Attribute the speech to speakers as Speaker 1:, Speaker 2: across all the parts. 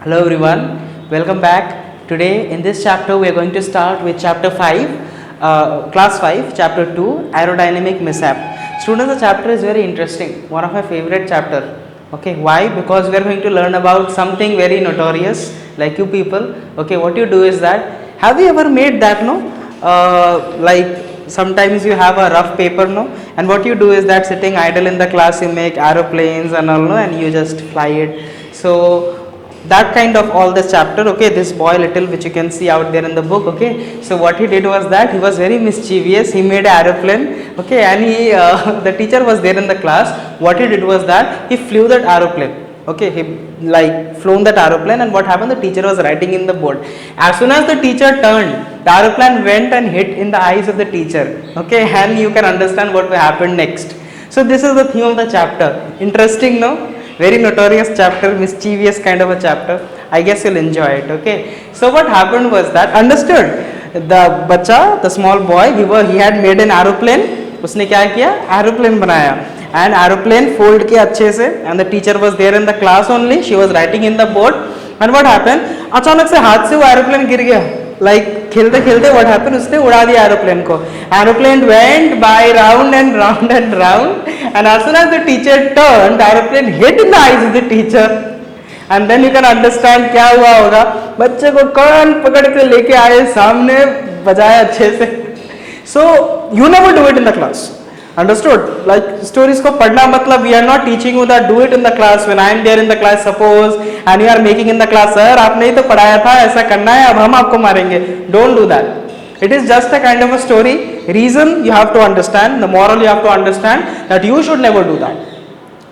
Speaker 1: Hello everyone, welcome back. Today in this chapter we are going to start with chapter 5, class 5, chapter 2, aerodynamic mishap. Students, the chapter is very interesting, one of my favorite chapter. Okay, why? Because we are going to learn about something very notorious like you people. Okay, what you do is that, have you ever made that, no? Like sometimes you have a rough paper, no, and what you do is that sitting idle in the class you make aeroplanes and all, no, and you just fly it. So that kind of all this chapter. Okay, this boy little which you can see out there in the book. Okay, so what he did was that he was very mischievous. He made an aeroplane. Okay, and he the teacher was there in the class. What he did was that he flew that aeroplane. Okay, he like flown that aeroplane, and what happened, the teacher was writing in the board. As soon as the teacher turned, the aeroplane went and hit in the eyes of the teacher. Okay, and you can understand what will happen next. So this is the theme of the chapter. Interesting, no? Very notorious chapter, mischievous kind of a chapter. I guess you'll enjoy it. Okay, so what happened was that, understood, the bacha, the small boy, he had made an aeroplane. उसने क्या किया, aeroplane बनाया, and aeroplane fold किया अच्छे से, and the teacher was there in the class only. She was writing in the board, and what happened, अचानक से हाथ से वो aeroplane गिर गया. Like खेलते खेलते what happened, उसने उड़ा दिया aeroplane को. Aeroplane went by round and round and round, and as soon as the teacher turned, the aeroplane hit in the eyes of the teacher. And then you can understand क्या हुआ होगा. बच्चे को कान पकड़ के लेके आए सामने, बजाया अच्छे से. So you never do it in the class. Understood? Like stories को पढ़ना मतलब, we are not teaching you that do it in the class when I am there in the class suppose, and you are making in the class, sir आपने ही तो पढ़ाया था, ऐसा करना है, अब हम आपको मारेंगे. Don't do that. It is just a kind of a story. Reason you have to understand, the moral you have to understand, that you should never do that.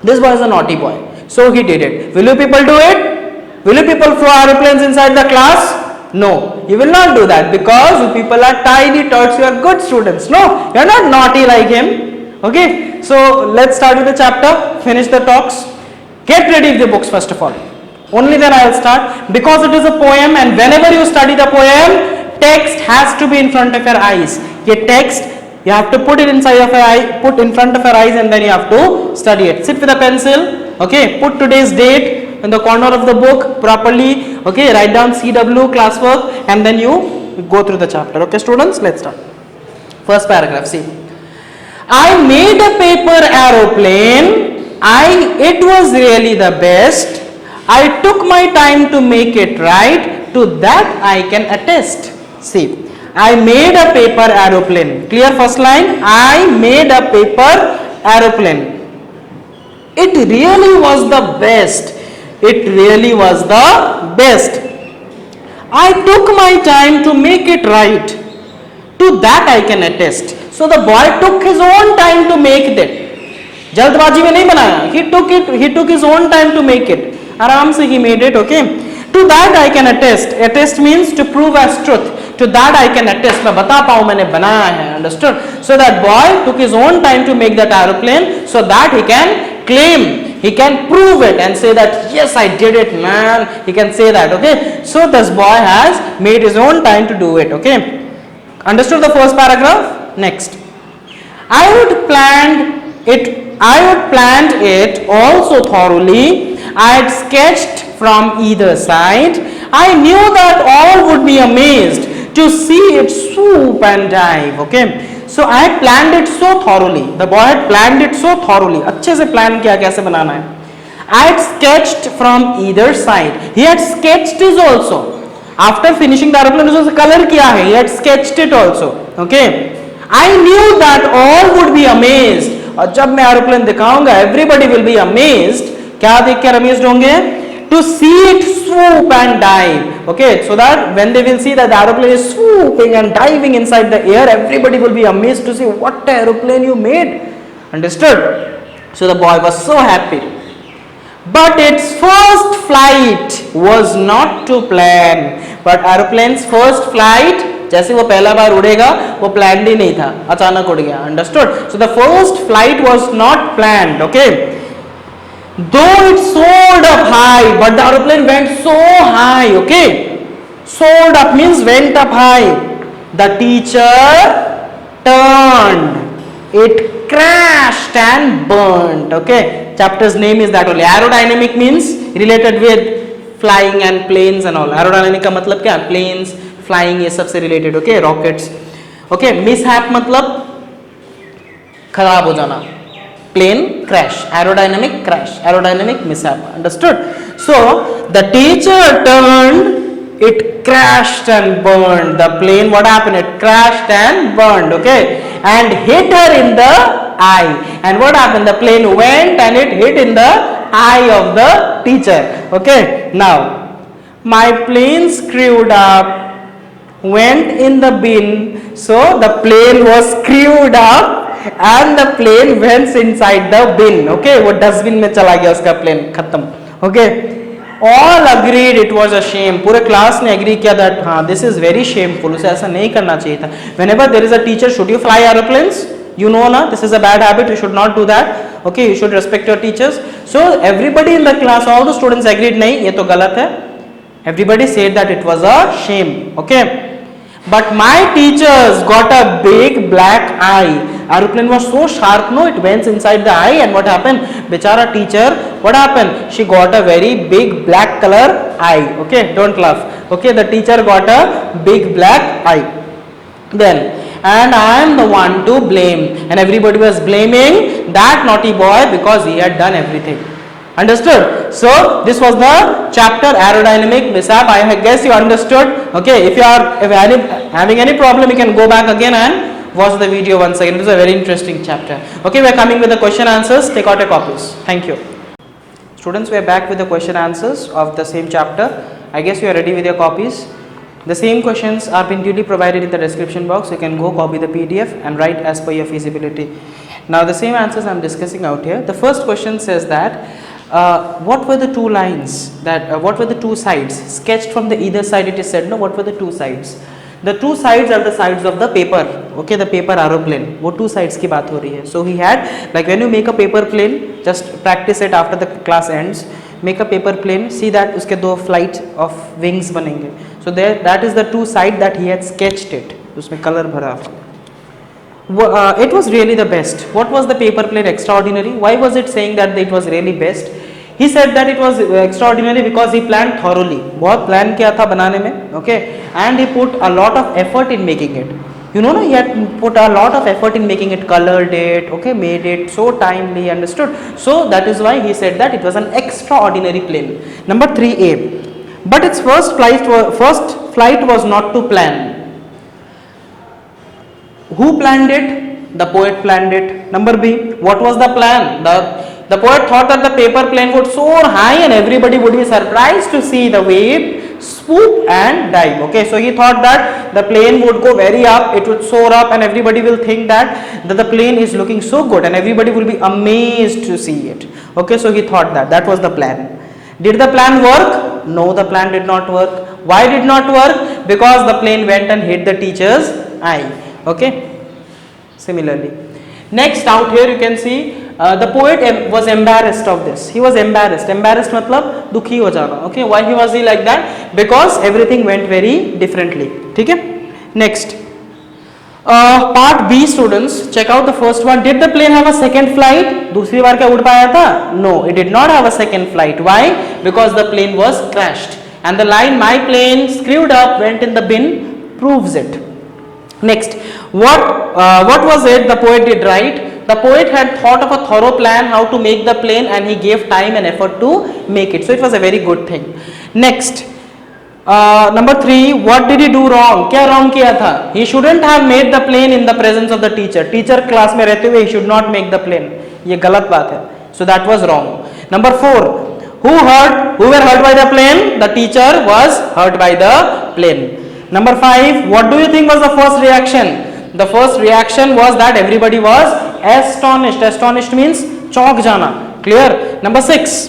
Speaker 1: This boy is a naughty boy, so he did it. Will you people do it? Will you people throw aeroplanes inside the class? No, you will not do that, because you people are tiny tots, you are good students. No, you are not naughty like him. Okay, so let's start with the chapter, finish the talks. Get ready with the books first of all. Only then I will start, because it is a poem, and whenever you study the poem, text has to be in front of your eyes. Your text, you have to put it inside of your eye, put in front of your eyes, and then you have to study it. Sit with a pencil. Okay, put today's date in the corner of the book properly. Okay, write down CW classwork, and then you go through the chapter. Okay, students, let's start. First paragraph. See, I made a paper aeroplane. It was really the best. I took my time to make it right. To that I can attest. See, I made a paper aeroplane. Clear first line? I made a paper aeroplane. It really was the best. It really was the best. I took my time to make it right. To that I can attest. So the boy took his own time to make it. जल्दबाजी में नहीं बनाया. He took his own time to make it. आराम से he made it. Okay. To that I can attest. Attest means to prove as truth. To that I can attest. मैं बता पाऊँ मैंने बनाया है. Understood? So that boy took his own time to make that aeroplane, so that he can claim, he can prove it and say that yes, I did it, man. He can say that. Okay. So this boy has made his own time to do it. Okay. Understood the first paragraph? Next. I would planned it also thoroughly. I had sketched from either side. I knew that all would be amazed to see it swoop and dive. Okay, so I had planned it so thoroughly. The boy had planned it so thoroughly. अच्छे से plan किया कैसे बनाना है. I had sketched from either side. He had sketched it also. After finishing the aeroplane, उसने color किया है. He had sketched it also. Okay. I knew that all would be amazed. और जब मैं aeroplane दिखाऊंगा, everybody will be amazed. क्या देखकर amazed होंगे? To see it swoop and dive. Okay, so that when they will see that the aeroplane is swooping and diving inside the air, everybody will be amazed to see what aeroplane you made. Understood? So the boy was so happy. But its first flight was not to plan. But aeroplane's first flight, जैसे वो पहला बार उड़ेगा, वो planned ही नहीं था, अचानक उड़ गया. Understood? So the first flight was not planned. Okay. Though it soared up high, but the aeroplane went so high. Okay. Soared up means went up high. The teacher turned. It crashed and burnt. Okay. Chapter's name is that only. Aerodynamic means related with flying and planes and all. Aerodynamic का मतलब क्या? Planes, flying ये सब से related, okay? Rockets, okay? Mishap मतलब खराब हो जाना. Plane crash, aerodynamic crash, aerodynamic mishap. Understood? So the teacher turned. It crashed and burned. The plane, what happened? It crashed and burned, okay? And hit her in the eye. And what happened? The plane went and it hit in the eye of the teacher, okay? Now, my plane screwed up, went in the bin. So the plane was screwed up and the plane went inside the bin, okay? वो dustbin में चला गया उसका plane, खत्म, okay? All agreed it was a shame. पूरे class ने agree किया that हाँ this is very shameful. उसे ऐसा नहीं करना चाहिए था. Whenever there is a teacher, should you fly aeroplanes? You know ना, this is a bad habit. You should not do that. Okay, you should respect your teachers. So everybody in the class, all the students agreed नहीं, ये तो गलत है. Everybody said that it was a shame. Okay. But my teachers got a big black eye. Aeroplane was so sharp, no, it went inside the eye, and what happened? Bechara teacher, what happened? She got a very big black color eye. Okay, don't laugh. Okay, the teacher got a big black eye. Then, and I am the one to blame, and everybody was blaming that naughty boy because he had done everything. Understood? So this was the chapter aerodynamic mishap. I guess you understood. Okay, if you are having any problem, you can go back again and watch the video once again. It is a very interesting chapter. Okay, we are coming with the question answers. Take out your copies. Thank you. Students, we are back with the question answers of the same chapter. I guess you are ready with your copies. The same questions are been duly provided in the description box. You can go copy the PDF and write as per your feasibility. Now the same answers I am discussing out here. The first question says that what were the two lines that what were the two sides sketched from the either side? It is said, no, what were the two sides? The two sides are the sides of the paper, okay, the paper aeroplane. वो two sides की बात हो रही है. So he had, like when you make a paper plane, just practice it after the class ends. Make a paper plane, see that उसके दो flight of wings बनेंगे. So there, that is the two side that he had sketched it. उसमें color भरा. It was really the best. What was the paper plane extraordinary? Why was it saying that it was really best? He said that it was extraordinary because he planned thoroughly. बहुत plan किया था बनाने में, okay? And he put a lot of effort in making it. You know, he had put a lot of effort in making it, colored it, okay, made it so timely, understood? So that is why he said that it was an extraordinary plane. Number 3A. But its first flight was not to plan. Who planned it? The poet planned it. Number B, what was the plan? The poet thought that the paper plane would soar high and everybody would be surprised to see the wave swoop and dive. Okay, so he thought that the plane would go very up, it would soar up and everybody will think that the plane is looking so good and everybody will be amazed to see it. Okay, so he thought that was the plan. Did the plan work? No, the plan did not work. Why did not work? Because the plane went and hit the teacher's eye. Okay, similarly, next out here you can see the poet was embarrassed of this. He was embarrassed मतलब दुखी हो जाना. Okay, why he was like that? Because everything went very differently. ठीक है, next part B students, check out the first one. Did the plane have a second flight? दूसरी बार क्या उड़ पाया था? No, it did not have a second flight. Why? Because the plane was crashed and the line my plane screwed up went in the bin proves it. Next, what was it the poet did right? The poet had thought of a thorough plan how to make the plane and he gave time and effort to make it. So it was a very good thing. Next, number 3, what did he do wrong? क्या wrong किया था? He shouldn't have made the plane in the presence of the teacher. Teacher class में रहते हुए he should not make the plane. ये गलत बात है. So that was wrong. Number 4, who were hurt by the plane? The teacher was hurt by the plane. Number 5, what do you think was the first reaction? The first reaction was that everybody was astonished. Astonished means चौंक जाना. Clear? Number 6,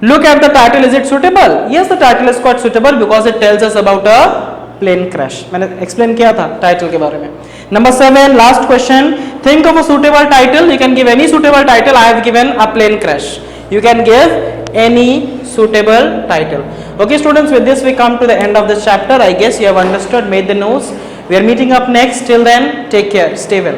Speaker 1: look at the title. Is it suitable? Yes, the title is quite suitable because it tells us about a plane crash. मैंने explain किया था title के बारे में. Number 7, last question. Think of a suitable title. You can give any suitable title. I have given a plane crash. You can give any suitable title. Okay students, with this we come to the end of this chapter. I guess you have understood, made the notes. We are meeting up next. Till then, take care, stay well.